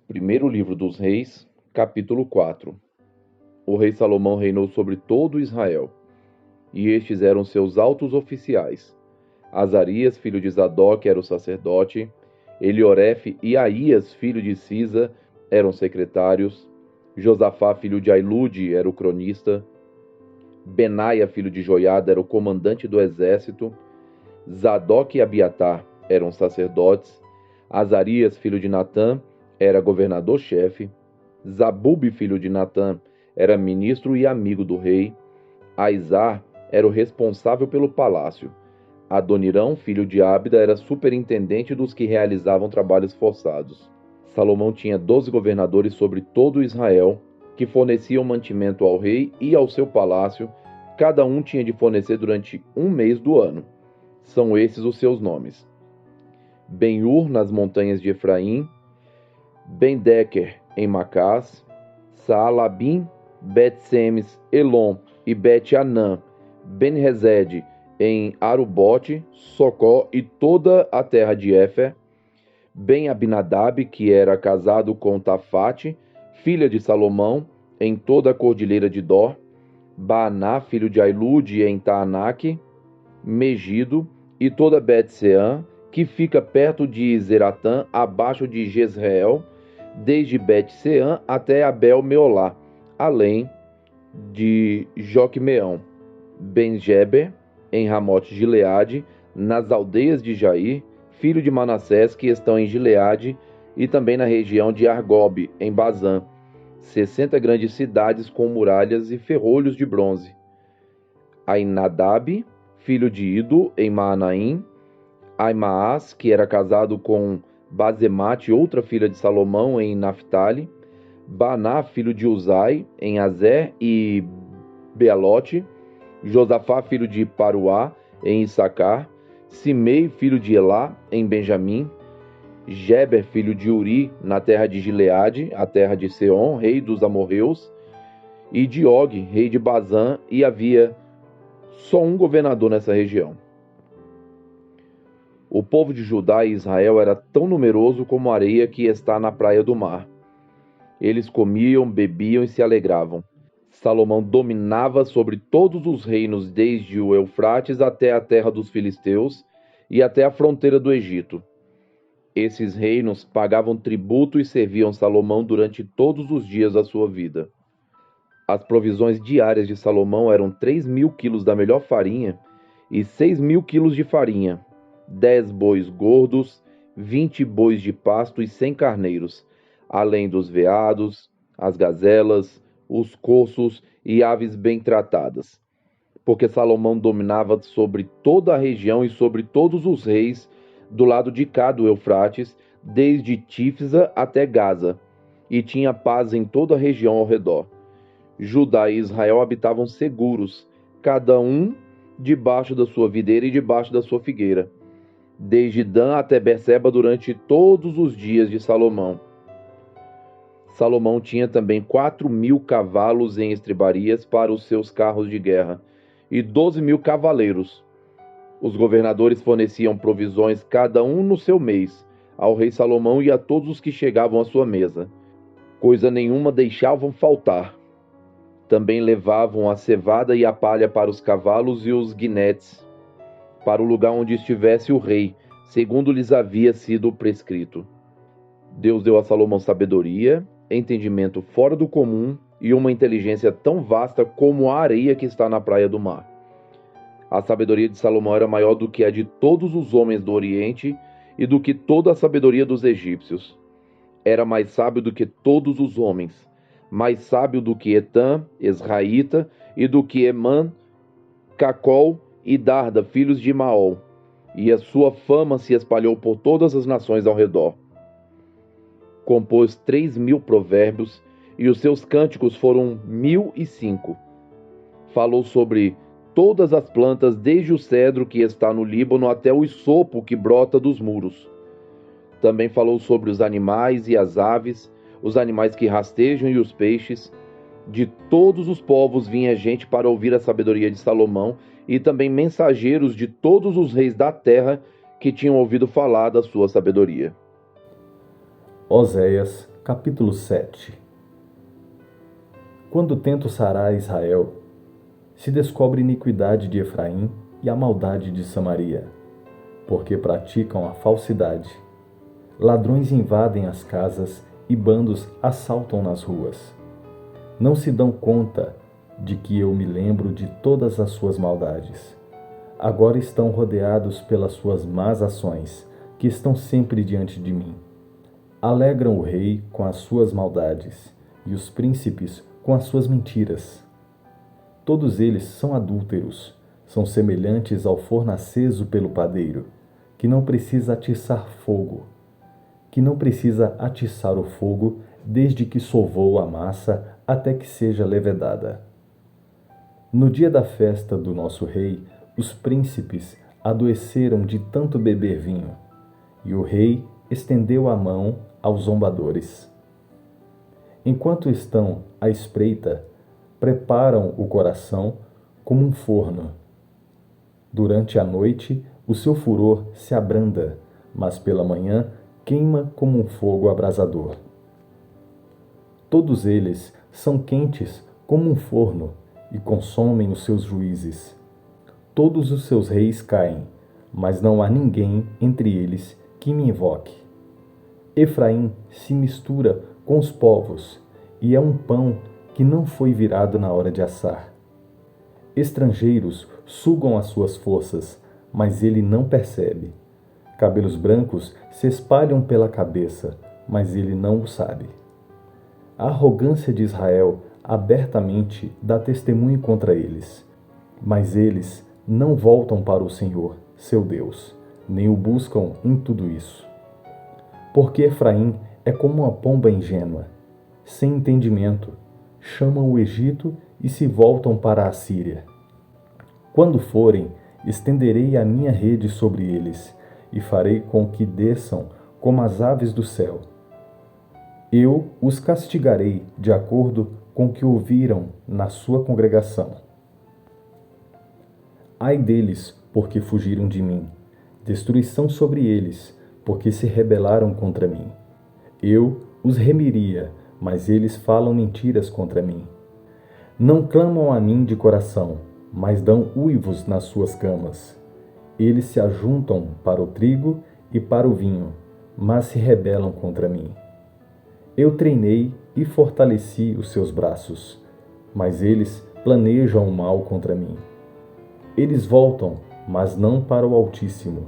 Primeiro livro dos Reis, capítulo 4. O rei Salomão reinou sobre todo Israel, e estes eram seus altos oficiais. Azarias, filho de Zadok, era o sacerdote. Eliorefe e Aías, filho de Cisa, eram secretários. Josafá, filho de Ailude, era o cronista. Benaia, filho de Joiada, era o comandante do exército. Zadok e Abiatar eram sacerdotes. Azarias, filho de Natã, era governador-chefe. Zabube, filho de Natã, era ministro e amigo do rei. Aizar era o responsável pelo palácio. Adonirão, filho de Ábida, era superintendente dos que realizavam trabalhos forçados. Salomão tinha 12 governadores sobre todo Israel, que forneciam mantimento ao rei e ao seu palácio. Cada um tinha de fornecer durante um mês do ano. São esses os seus nomes: Ben-Ur, nas montanhas de Efraim; Ben-Deker, em Macás; Saalabim, Bet-Semes, Elom e Bet-Anã; Ben-Resed, em Arubote, Socó e toda a terra de Éfer; Ben-Abinadab, que era casado com Tafate, filha de Salomão, em toda a cordilheira de Dor; Baaná, filho de Ailude, em Taanaque; Megido e toda Bet-Seã, que fica perto de Zeratã, abaixo de Jezreel, desde Bet-Seã até Abel-Meolá, além de Joquemeão; Ben-Geber, em Ramote-Gileade, nas aldeias de Jair, filho de Manassés, que estão em Gileade, e também na região de Argobe, em Bazã, 60 grandes cidades com muralhas e ferrolhos de bronze. Ainadab, filho de Ido, em Maanaim; Aimaas, que era casado com Bazemate, outra filha de Salomão, em Naphtali; Baná, filho de Uzai, em Azer e Bealote; Josafá, filho de Paruá, em Issacar; Simei, filho de Elá, em Benjamim; Geber, filho de Uri, na terra de Gileade, a terra de Seom, rei dos amorreus; e de Og, rei de Bazã, e havia só um governador nessa região. O povo de Judá e Israel era tão numeroso como a areia que está na praia do mar. Eles comiam, bebiam e se alegravam. Salomão dominava sobre todos os reinos, desde o Eufrates até a terra dos filisteus e até a fronteira do Egito. Esses reinos pagavam tributo e serviam Salomão durante todos os dias da sua vida. As provisões diárias de Salomão eram 3.000 quilos da melhor farinha e 6.000 quilos de farinha, 10 bois gordos, 20 bois de pasto e 100 carneiros, além dos veados, as gazelas, os corços e aves bem tratadas. Porque Salomão dominava sobre toda a região e sobre todos os reis do lado de cá do Eufrates, desde Tífisa até Gaza, e tinha paz em toda a região ao redor. Judá e Israel habitavam seguros, cada um debaixo da sua videira e debaixo da sua figueira, desde Dan até Berseba durante todos os dias de Salomão. Salomão tinha também 4.000 cavalos em estribarias para os seus carros de guerra, e 12.000 cavaleiros. Os governadores forneciam provisões cada um no seu mês, ao rei Salomão e a todos os que chegavam à sua mesa. Coisa nenhuma deixavam faltar. Também levavam a cevada e a palha para os cavalos e os guinetes, para o lugar onde estivesse o rei, segundo lhes havia sido prescrito. Deus deu a Salomão sabedoria, entendimento fora do comum e uma inteligência tão vasta como a areia que está na praia do mar. A sabedoria de Salomão era maior do que a de todos os homens do Oriente e do que toda a sabedoria dos egípcios. Era mais sábio do que todos os homens, mais sábio do que Etã, Esraíta, e do que Emã, Cacol e Darda, filhos de Maol. E a sua fama se espalhou por todas as nações ao redor. Compôs 3.000 provérbios, e os seus cânticos foram 1.005. Falou sobre todas as plantas, desde o cedro que está no Líbano até o isopo que brota dos muros. Também falou sobre os animais e as aves, os animais que rastejam e os peixes, De todos os povos vinha gente para ouvir a sabedoria de Salomão, e também mensageiros de todos os reis da terra que tinham ouvido falar da sua sabedoria. Oséias, capítulo 7. Quando tento sarar Israel, se descobre a iniquidade de Efraim e a maldade de Samaria, porque praticam a falsidade. Ladrões invadem as casas e bandos assaltam nas ruas. Não se dão conta de que eu me lembro de todas as suas maldades. Agora estão rodeados pelas suas más ações, que estão sempre diante de mim. Alegram o rei com as suas maldades, e os príncipes com as suas mentiras. Todos eles são adúlteros, são semelhantes ao forno aceso pelo padeiro, que não precisa atiçar o fogo desde que sovou a massa até que seja levedada. No dia da festa do nosso rei, os príncipes adoeceram de tanto beber vinho, e o rei estendeu a mão aos zombadores. Enquanto estão à espreita, preparam o coração como um forno. Durante a noite, o seu furor se abranda, mas pela manhã queima como um fogo abrasador. Todos eles são quentes como um forno e consomem os seus juízes. Todos os seus reis caem, mas não há ninguém entre eles que me invoque. Efraim se mistura com os povos e é um pão que não foi virado na hora de assar. Estrangeiros sugam as suas forças, mas ele não percebe. Cabelos brancos se espalham pela cabeça, mas ele não o sabe. A arrogância de Israel abertamente dá testemunho contra eles, mas eles não voltam para o Senhor, seu Deus, nem o buscam em tudo isso. Porque Efraim é como uma pomba ingênua, sem entendimento, chamam o Egito e se voltam para a Síria. Quando forem, estenderei a minha rede sobre eles e farei com que desçam como as aves do céu. Eu os castigarei de acordo com o que ouviram na sua congregação. Ai deles, porque fugiram de mim. Destruição sobre eles, porque se rebelaram contra mim. Eu os remiria, mas eles falam mentiras contra mim. Não clamam a mim de coração, mas dão uivos nas suas camas. Eles se ajuntam para o trigo e para o vinho, mas se rebelam contra mim. Eu treinei e fortaleci os seus braços, mas eles planejam o mal contra mim. Eles voltam, mas não para o Altíssimo.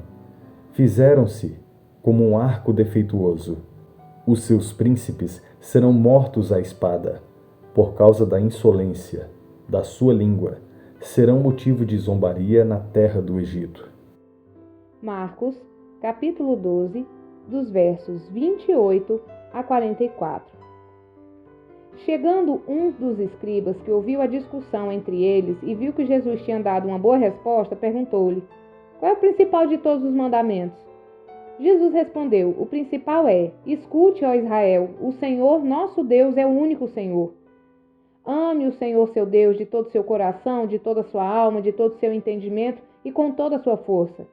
Fizeram-se como um arco defeituoso. Os seus príncipes serão mortos à espada, por causa da insolência da sua língua. Serão motivo de zombaria na terra do Egito. Marcos, capítulo 12, dos versos 28 a 44. Chegando um dos escribas que ouviu a discussão entre eles e viu que Jesus tinha dado uma boa resposta, perguntou-lhe: qual é o principal de todos os mandamentos? Jesus respondeu: o principal é: escute, ó Israel, o Senhor nosso Deus é o único Senhor. Ame o Senhor seu Deus de todo o seu coração, de toda a sua alma, de todo o seu entendimento e com toda a sua força.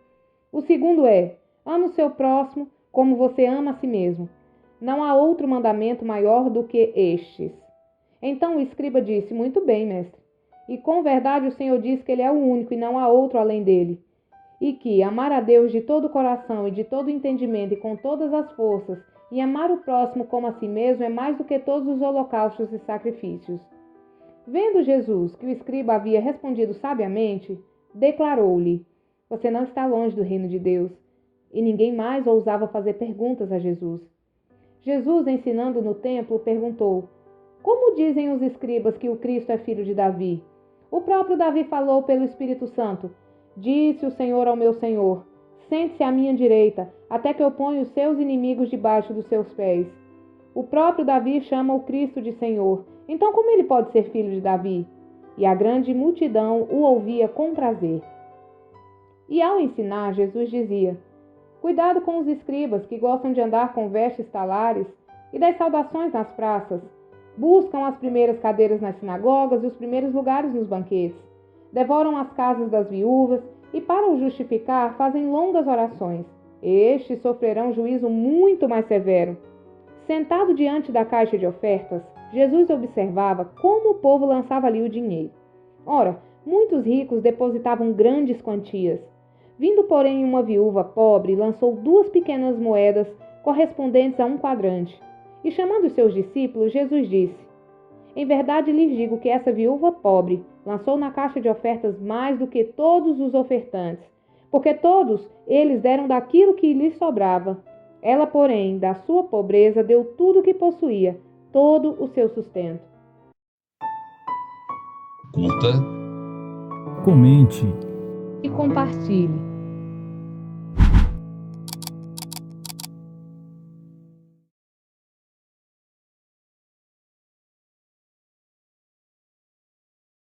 O segundo é: ame o seu próximo como você ama a si mesmo. Não há outro mandamento maior do que estes. Então o escriba disse: muito bem, mestre. E com verdade o Senhor diz que ele é o único e não há outro além dele. E que amar a Deus de todo o coração e de todo o entendimento e com todas as forças, e amar o próximo como a si mesmo é mais do que todos os holocaustos e sacrifícios. Vendo Jesus que o escriba havia respondido sabiamente, declarou-lhe: você não está longe do reino de Deus. E ninguém mais ousava fazer perguntas a Jesus. Jesus, ensinando no templo, perguntou: como dizem os escribas que o Cristo é filho de Davi? O próprio Davi falou pelo Espírito Santo: disse o Senhor ao meu Senhor: sente-se à minha direita, até que eu ponha os seus inimigos debaixo dos seus pés. O próprio Davi chama o Cristo de Senhor. Então como ele pode ser filho de Davi? E a grande multidão o ouvia com prazer. E ao ensinar, Jesus dizia: cuidado com os escribas que gostam de andar com vestes talares e das saudações nas praças. Buscam as primeiras cadeiras nas sinagogas e os primeiros lugares nos banquetes. Devoram as casas das viúvas e, para o justificar, fazem longas orações. Estes sofrerão juízo muito mais severo. Sentado diante da caixa de ofertas, Jesus observava como o povo lançava ali o dinheiro. Ora, muitos ricos depositavam grandes quantias. Vindo, porém, uma viúva pobre, lançou 2 pequenas moedas correspondentes a 1 quadrante. E chamando os seus discípulos, Jesus disse: Em verdade lhes digo que essa viúva pobre lançou na caixa de ofertas mais do que todos os ofertantes, porque todos eles deram daquilo que lhes sobrava. Ela, porém, da sua pobreza deu tudo o que possuía, todo o seu sustento. Curta, Comente E compartilhe.